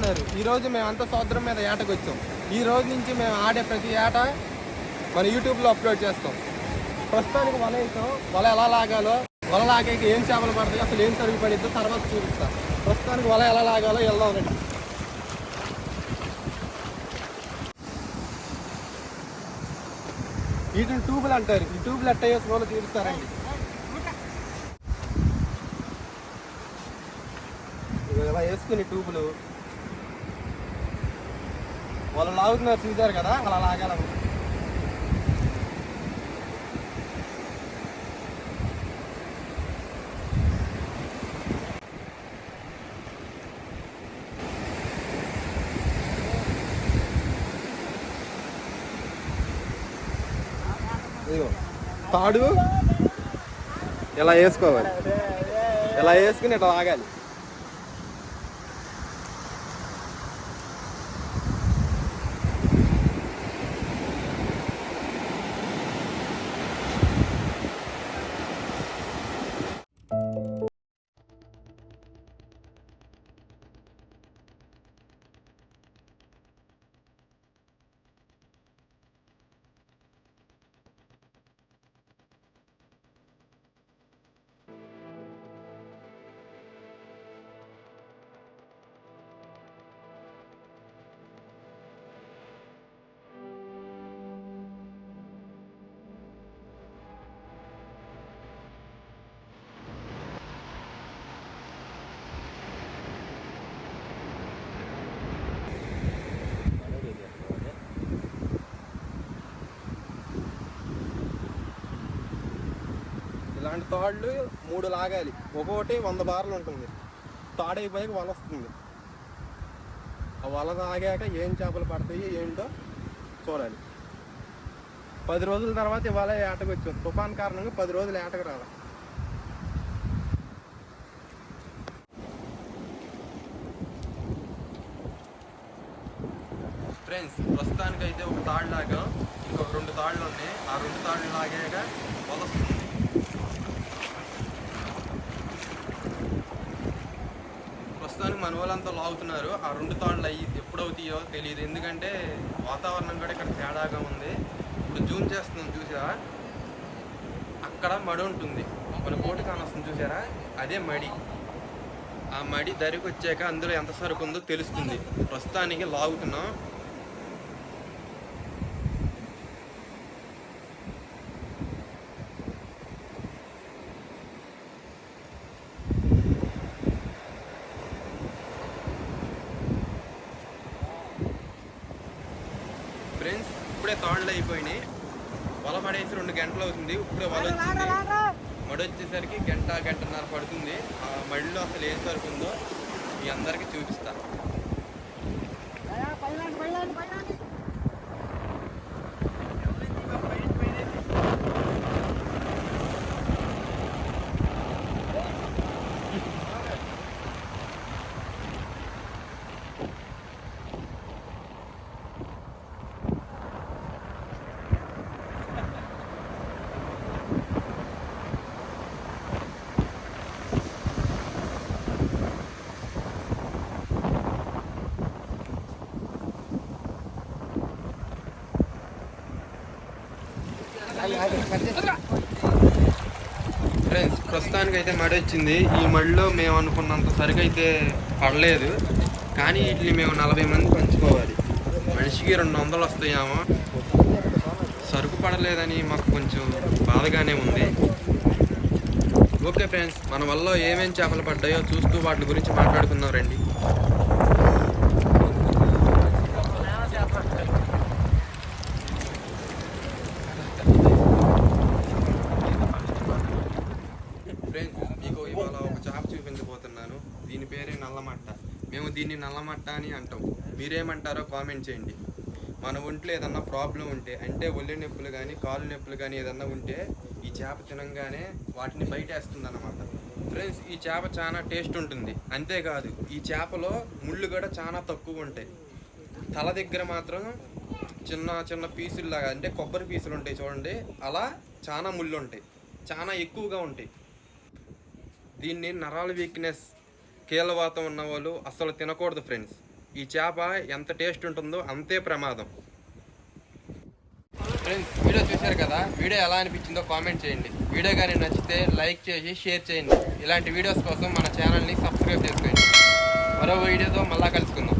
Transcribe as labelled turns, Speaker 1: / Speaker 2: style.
Speaker 1: చూస్తున్నారు. ఈరోజు మేమంతా సముద్రం మీద ఏటకు వచ్చాం. ఈ రోజు నుంచి మేము ఆడే ప్రతి ఏట మన యూట్యూబ్లో అప్లోడ్ చేస్తాం. ప్రస్తుతానికి వల వేసాం. వల ఎలా లాగాలో, వల లాగాక ఏం చేపలు పడతాయో, అసలు ఏం సరుగు పడిద్దో తర్వాత చూపిస్తాం. ప్రస్తుతానికి వల ఎలా లాగాలో వెళ్దాం రండి. వీటిని ట్యూబులు అంటారు. ఈ ట్యూబులు ఎట్ట వేసుకోవాలో చూపిస్తారండి. ఇలా వేసుకుని ట్యూబులు వాళ్ళు లాగుతున్నారు చూసారు కదా, అలా లాగాలన్నమాట. తాడు ఇలా వేసుకోవాలి. ఇలా వేసుకుని ఇట్లా లాగాలి. ఇలాంటి తాళ్ళు 3 లాగాలి. ఒక్కొక్కటి 100 బార్లు ఉంటుంది. తాడైపోయాక వల వస్తుంది. ఆ వల తాగాక ఏం చేపలు పడతాయి ఏంటో చూడాలి. 10 రోజుల తర్వాత ఇవాళ ఏటకు వచ్చాం. తుఫాన్ కారణంగా 10 రోజులు ఏటకు రాలి. ఫ్రెండ్స్, ప్రస్తుతానికైతే ఒక తాడు లాగాం. ఇంకొక 2 తాళ్ళు ఉన్నాయి. ఆ 2 తాళ్ళు లాగాక వల వస్తుంది. ప్రస్తుతానికి మన వాళ్ళంతా లాగుతున్నారు. ఆ 2 తాళ్ళు అయ్యి ఎప్పుడవుతాయో తెలియదు. ఎందుకంటే వాతావరణం కూడా ఇక్కడ తేడాగా ఉంది. ఇప్పుడు జూమ్ చేస్తున్నాం చూసారా, అక్కడ మడి ఉంటుంది. మన బోటు కానొస్తుంది చూసారా, అదే మడి. ఆ మడి దరికి వచ్చాక అందులో ఎంత సరుకు ఉందో తెలుస్తుంది. ప్రస్తుతానికి లాగుతున్నాం. ఫ్రెండ్స్, ఇప్పుడే తాళ్ళు అయిపోయినాయి. వల పడేసి 2 గంటలు అవుతుంది. ఇప్పుడే వల వచ్చింది. మడి వచ్చేసరికి గంటన్నర పడుతుంది. ఆ మడిలో అసలు ఏం సరుకుందో మీ అందరికీ చూపిస్తాను. ఫ్రెండ్స్, ప్రస్తుతానికైతే మడి వచ్చింది. ఈ మడిలో మేము అనుకున్నంత సరుకు అయితే పడలేదు. కానీ వీటిని మేము 40 మంది పంచుకోవాలి. మనిషికి 200 వస్తాయేమో. సరుకు పడలేదని మాకు కొంచెం బాధగానే ఉంది. ఓకే ఫ్రెండ్స్, మన వల్ల ఏమేమి చేపలు పడ్డాయో చూస్తూ వాటి గురించి మాట్లాడుకుందాం రండి. ఫ్రెండ్స్, మీకు ఇవాళ ఒక చేప చూపించబోతున్నాను. దీని పేరే నల్లమట్ట. మేము దీన్ని నల్లమట్ట అని అంటాం. మీరేమంటారో కామెంట్ చేయండి. మన ఒంట్లో ఏదన్నా ప్రాబ్లం ఉంటే, అంటే ఒళ్ళు నొప్పులు కానీ కాళ్ళు నొప్పులు కానీ ఏదన్నా ఉంటే ఈ చేప తినంగానే వాటిని బయటేస్తుంది అన్నమాట. ఫ్రెండ్స్, ఈ చేప చాలా టేస్ట్ ఉంటుంది. అంతేకాదు ఈ చేపలో ముళ్ళు కూడా చాలా తక్కువ ఉంటాయి. తల దగ్గర మాత్రం చిన్న చిన్న పీసుల్లాగా, అంటే కొబ్బరి పీసులు ఉంటాయి చూడండి, అలా చాలా ముళ్ళు ఉంటాయి, చాలా ఎక్కువగా ఉంటాయి. దీన్ని నరాల వీక్నెస్, కీళ్ళవాతం ఉన్న వాళ్ళు అస్సలు తినకూడదు ఫ్రెండ్స్. ఈ చేప ఎంత టేస్ట్ ఉంటుందో అంతే ప్రమాదం. ఫ్రెండ్స్, వీడియో చూశారు కదా, వీడియో ఎలా అనిపించిందో కామెంట్ చేయండి. వీడియో కానీ నచ్చితే లైక్ చేసి షేర్ చేయండి. ఇలాంటి వీడియోస్ కోసం మన ఛానల్ని సబ్స్క్రైబ్ చేసుకోండి. మరో వీడియోతో మళ్ళా కలుసుకుందాం.